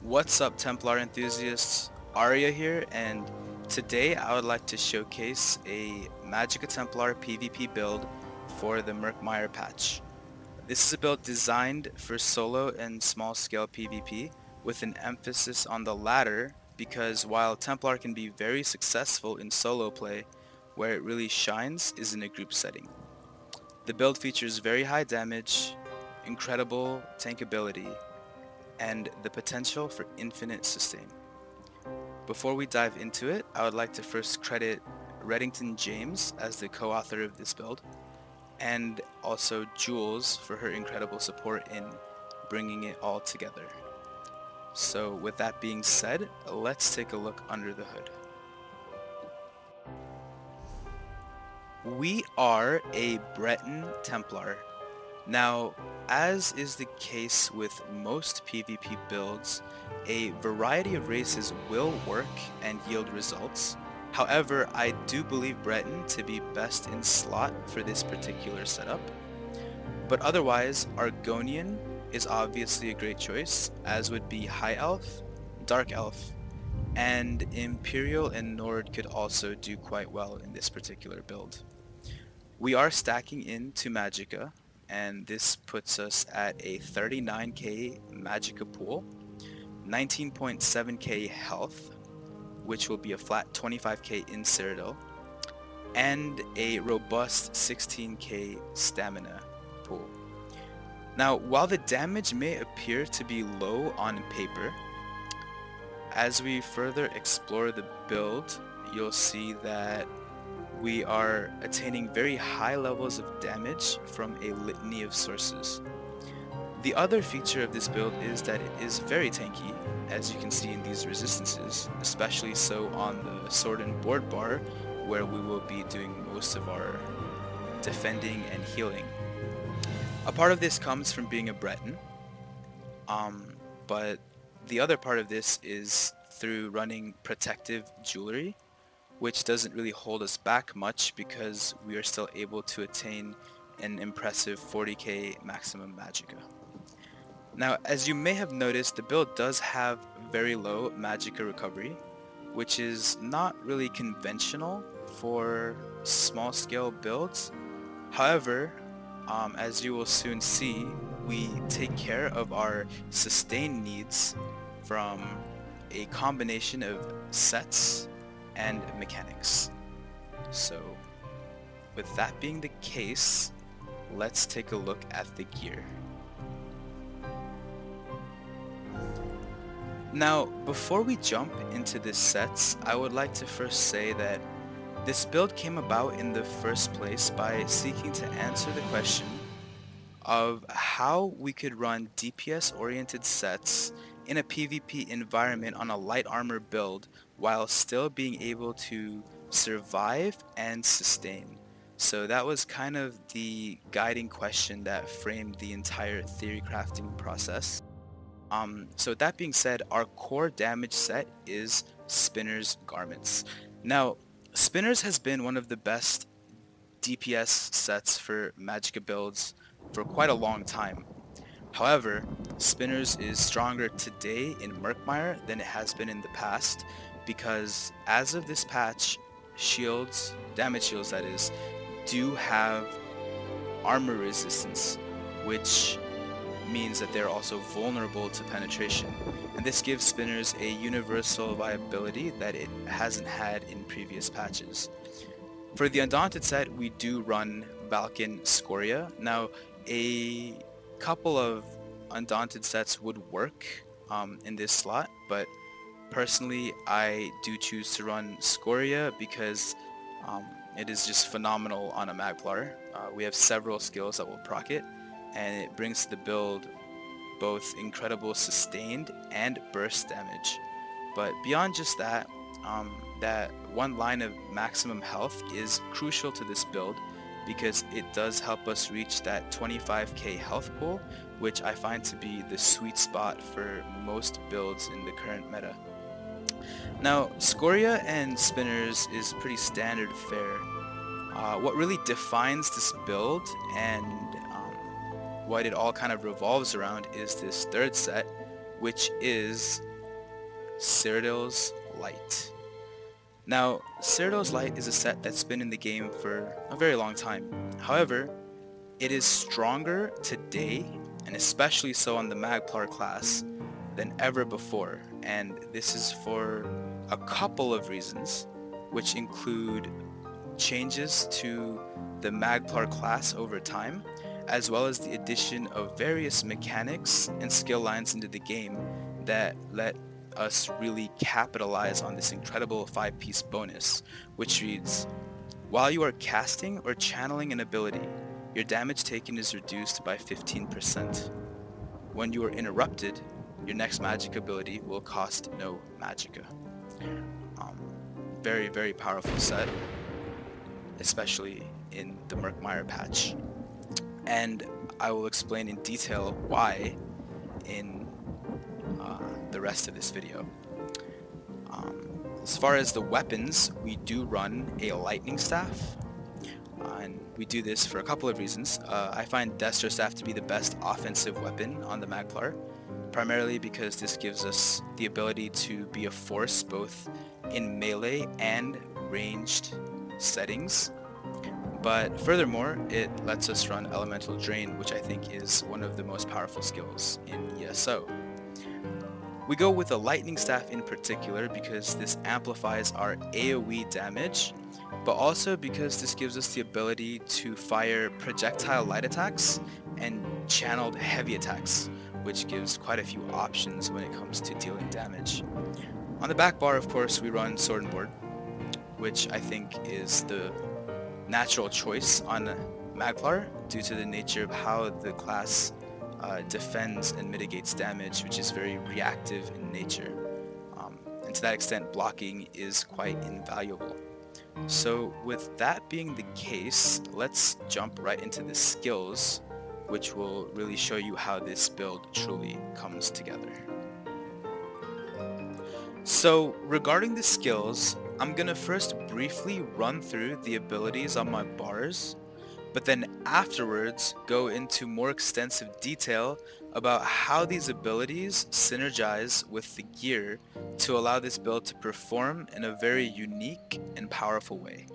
What's up, Templar enthusiasts? Arya here, and today I would like to showcase a Magicka Templar PvP build for the Murkmire patch. This is a build designed for solo and small scale PvP with an emphasis on the latter because while Templar can be very successful in solo play, where it really shines is in a group setting. The build features very high damage, incredible tankability, and the potential for infinite sustain. Before we dive into it, I would like to first credit Reddington James as the co-author of this build, and also Jules for her incredible support in bringing it all together. So with that being said, let's take a look under the hood. We are a Breton Templar. Now, as is the case with most PvP builds, a variety of races will work and yield results. However, I do believe Breton to be best in slot for this particular setup. But otherwise, Argonian is obviously a great choice, as would be High Elf, Dark Elf, and Imperial and Nord could also do quite well in this particular build. We are stacking into Magicka, and this puts us at a 39k Magicka pool, 19.7k health, which will be a flat 25k in Cyrodiil, and a robust 16k stamina pool. Now, while the damage may appear to be low on paper, as we further explore the build, you'll see that we are attaining very high levels of damage from a litany of sources. The other feature of this build is that it is very tanky, as you can see in these resistances, especially so on the Sword&Board bar, where we will be doing most of our defending and healing. A part of this comes from being a Breton, but the other part of this is through running protective jewelry, which doesn't really hold us back much because we are still able to attain an impressive 40k maximum Magicka. Now, as you may have noticed, the build does have very low Magicka recovery, which is not really conventional for small scale builds. However, as you will soon see, we take care of our sustain needs from a combination of sets and mechanics. So with that being the case, let's take a look at the gear. Now, before we jump into the sets, I would like to first say that this build came about in the first place by seeking to answer the question of how we could run DPS oriented sets in a PvP environment on a light armor build while still being able to survive and sustain. So that was kind of the guiding question that framed the entire theory crafting process. So that being said, our core damage set is Spinner's Garments. Now, Spinner's has been one of the best DPS sets for Magicka builds for quite a long time. However, Spinner's is stronger today in Murkmire than it has been in the past because as of this patch, shields, damage shields that is, do have armor resistance, which means that they're also vulnerable to penetration. And this gives Spinner's a universal viability that it hasn't had in previous patches. For the Undaunted set, we do run Valkyn Skoria. Now, a couple of Undaunted sets would work in this slot, but personally I do choose to run Skoria because it is just phenomenal on a Magplar. We have several skills that will proc it, and it brings to the build both incredible sustained and burst damage. But beyond just that, that one line of maximum health is crucial to this build because it does help us reach that 25k health pool, which I find to be the sweet spot for most builds in the current meta. Now, Skoria and Spinner's is pretty standard fare. What really defines this build and what it all kind of revolves around is this third set, which is Cyrodiil's Light. Now, Cyrodiil's Light is a set that's been in the game for a very long time. However, it is stronger today, and especially so on the Magplar class, than ever before, and this is for a couple of reasons, which include changes to the Magplar class over time, as well as the addition of various mechanics and skill lines into the game that let us really capitalize on this incredible 5-piece bonus, which reads, while you are casting or channeling an ability, your damage taken is reduced by 15%. When you are interrupted, your next magic ability will cost no magicka. Very, very powerful set, especially in the Murkmire patch. And I will explain in detail why in the rest of this video. As far as the weapons, we do run a lightning staff, and we do this for a couple of reasons. I find Destro staff to be the best offensive weapon on the Magplar, primarily because this gives us the ability to be a force both in melee and ranged settings. But furthermore, it lets us run Elemental Drain, which I think is one of the most powerful skills in ESO. We go with the Lightning Staff in particular because this amplifies our AoE damage, but also because this gives us the ability to fire projectile light attacks and channeled heavy attacks, which gives quite a few options when it comes to dealing damage. On the back bar, of course, we run Sword&Board, which I think is the natural choice on Magplar due to the nature of how the class defends and mitigates damage, which is very reactive in nature. And to that extent, blocking is quite invaluable. So with that being the case, let's jump right into the skills, which will really show you how this build truly comes together. So regarding the skills, I'm gonna first briefly run through the abilities on my bars, but then afterwards go into more extensive detail about how these abilities synergize with the gear to allow this build to perform in a very unique and powerful way.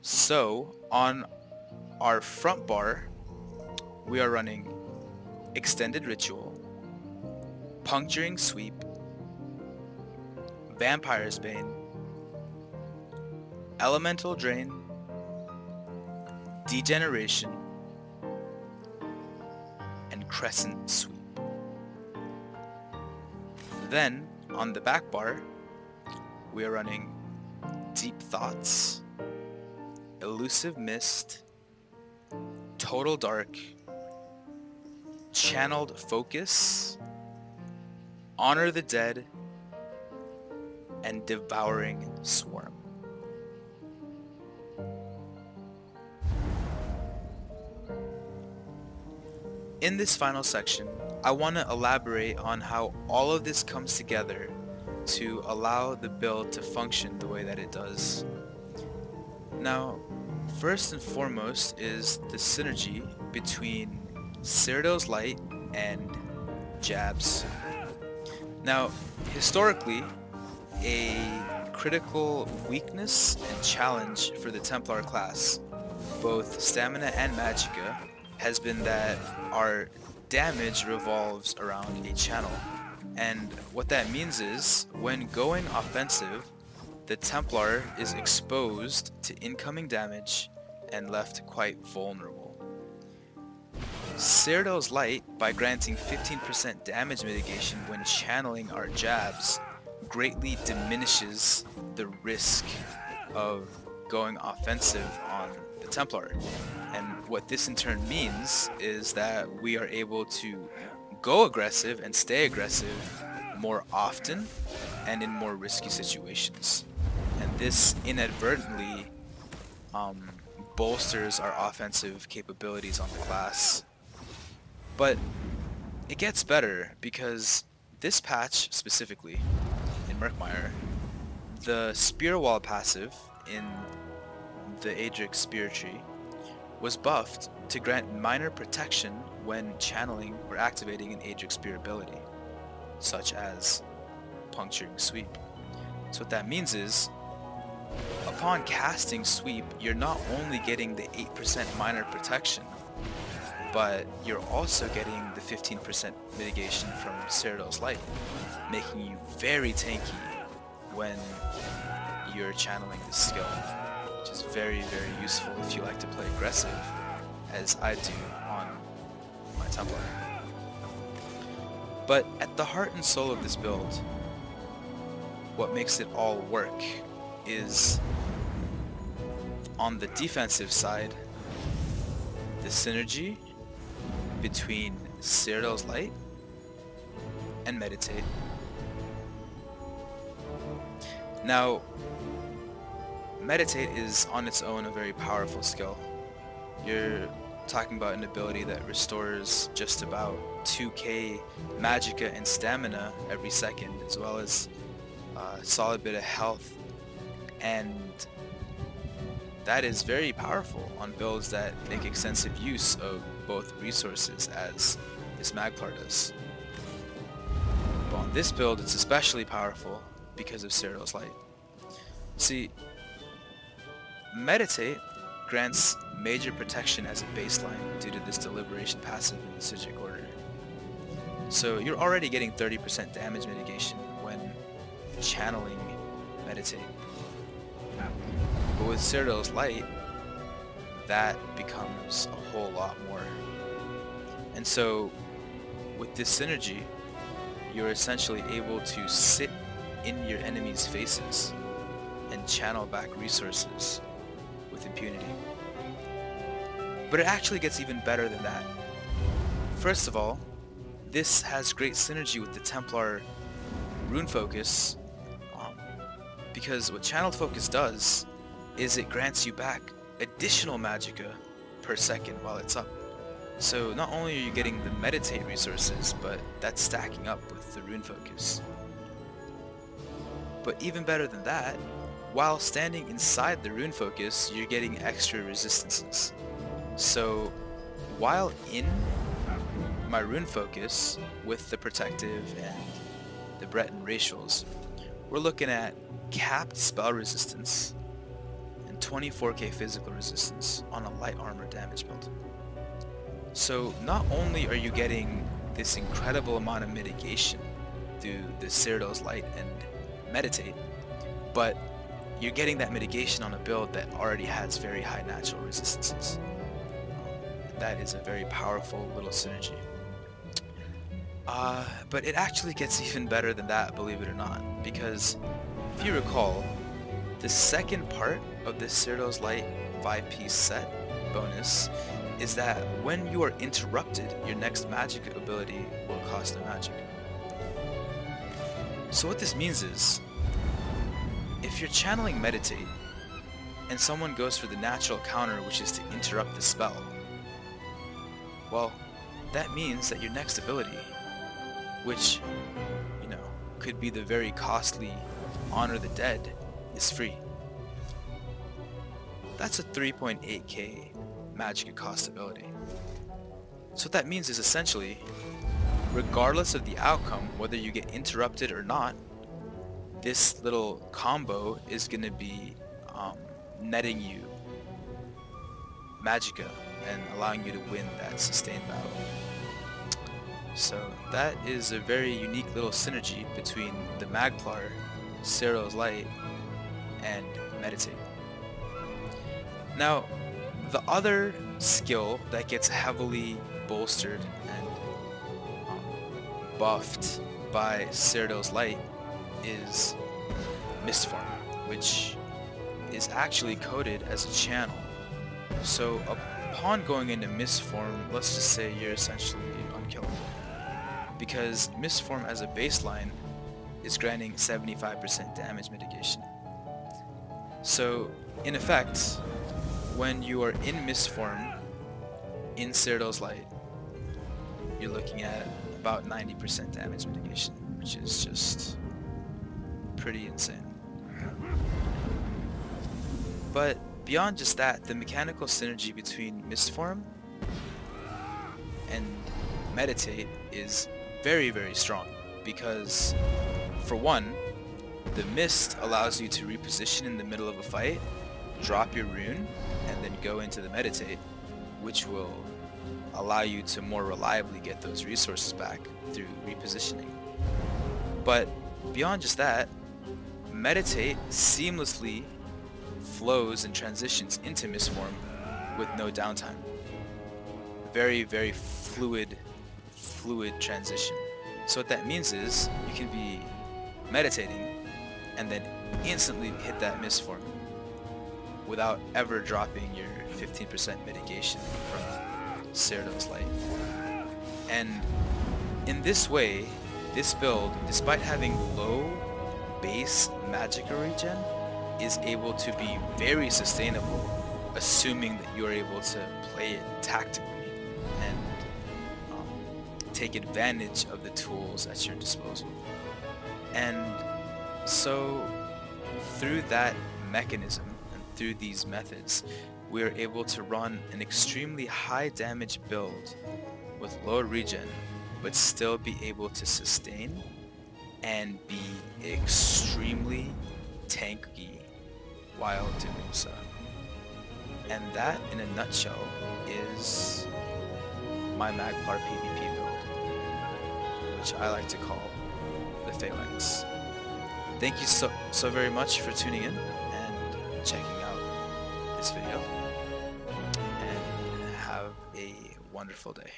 So on our front bar, we are running Extended Ritual, Puncturing Sweep, Vampire's Bane, Elemental Drain, Degeneration, and Crescent Sweep. Then, on the back bar, we are running Deep Thoughts, Elusive Mist, Total Dark, Channeled Focus, Honor the Dead, and Devouring Swarm. In this final section, I want to elaborate on how all of this comes together to allow the build to function the way that it does. Now, first and foremost is the synergy between Cyrodiil's Light and Jabs. Now, historically, a critical weakness and challenge for the Templar class, both stamina and magicka, has been that our damage revolves around a channel. And what that means is, when going offensive, the Templar is exposed to incoming damage and left quite vulnerable. Cyrodiil's Light, by granting 15% damage mitigation when channeling our jabs, greatly diminishes the risk of going offensive on the Templar. And what this in turn means is that we are able to go aggressive and stay aggressive more often and in more risky situations. And this inadvertently bolsters our offensive capabilities on the class. But it gets better because this patch specifically, in Murkmire, the Spear Wall passive in the Adric Spear Tree was buffed to grant minor protection when channeling or activating an Adric Spear ability, such as puncturing sweep. So what that means is, upon casting sweep, you're not only getting the 8% minor protection, but you're also getting the 15% mitigation from Cyrodiil's Light, making you very tanky when you're channeling this skill, which is very, very useful if you like to play aggressive, as I do on my Templar. But at the heart and soul of this build, what makes it all work is, on the defensive side, the synergy between Cyrodiil's Light and Meditate. Now, Meditate is on its own a very powerful skill. You're talking about an ability that restores just about 2k Magicka and stamina every second, as well as a solid bit of health, and that is very powerful on builds that make extensive use of both resources, as this Magplar does. But on this build it's especially powerful because of Cyrodiil's Light. See, Meditate grants major protection as a baseline due to this deliberation passive in the Sigil order. So you're already getting 30% damage mitigation when channeling Meditate. But with Cyrodiil's Light, that becomes a whole lot more. And so with this synergy, you're essentially able to sit in your enemies' faces and channel back resources with impunity. But it actually gets even better than that. First of all, this has great synergy with the Templar rune focus, because what channeled focus does is it grants you back additional Magicka per second while it's up. So not only are you getting the Meditate resources, but that's stacking up with the rune focus. But even better than that, while standing inside the rune focus, you're getting extra resistances. So while in my rune focus with the protective and the Breton racials, we're looking at capped spell resistance and 24k physical resistance on a light armor damage build. So not only are you getting this incredible amount of mitigation through the Cyrodiil's Light and Meditate, but you're getting that mitigation on a build that already has very high natural resistances. That is a very powerful little synergy. But it actually gets even better than that, believe it or not, because if you recall, the second part of this Cyrodiil's Light 5-piece set bonus is that when you are interrupted, your next Magicka ability will cost a Magicka. So what this means is, if you're channeling Meditate and someone goes for the natural counter, which is to interrupt the spell, well, that means that your next ability, which, you know, could be the very costly Honor the Dead, is free. That's a 3.8k Magicka cost ability. So what that means is essentially, regardless of the outcome, whether you get interrupted or not, this little combo is going to be netting you Magicka and allowing you to win that sustained battle. So that is a very unique little synergy between the Magplar, Cyrodiil's Light, and Meditate. Now, the other skill that gets heavily bolstered and buffed by Cyrodiil's Light is Mistform, which is actually coded as a channel. So upon going into Mistform, let's just say you're essentially unkillable, because Mistform as a baseline is granting 75% damage mitigation. So in effect, when you are in Mistform in Cyrodiil's Light, you're looking at about 90% damage mitigation, which is just pretty insane. But beyond just that, the mechanical synergy between Mistform and Meditate is very, very strong, because For one, the Mist allows you to reposition in the middle of a fight, drop your rune, and then go into the Meditate, which will allow you to more reliably get those resources back through repositioning. But beyond just that, Meditate seamlessly flows and transitions into Mist form with no downtime. Very, very fluid transition. So what that means is you can be meditating and then instantly hit that Mist form without ever dropping your 15% mitigation from Cyrodiil's Light. And in this way, this build, despite having low base Magicka regen, is able to be very sustainable, assuming that you're able to play it tactically and take advantage of the tools at your disposal. And so through that mechanism and through these methods, we're able to run an extremely high damage build with low regen, but still be able to sustain and be extremely tanky while doing so. And that, in a nutshell, is my Magplar PvP build, which I like to call the Phalanx. Thank you so very much for tuning in and checking out this video, and have a wonderful day.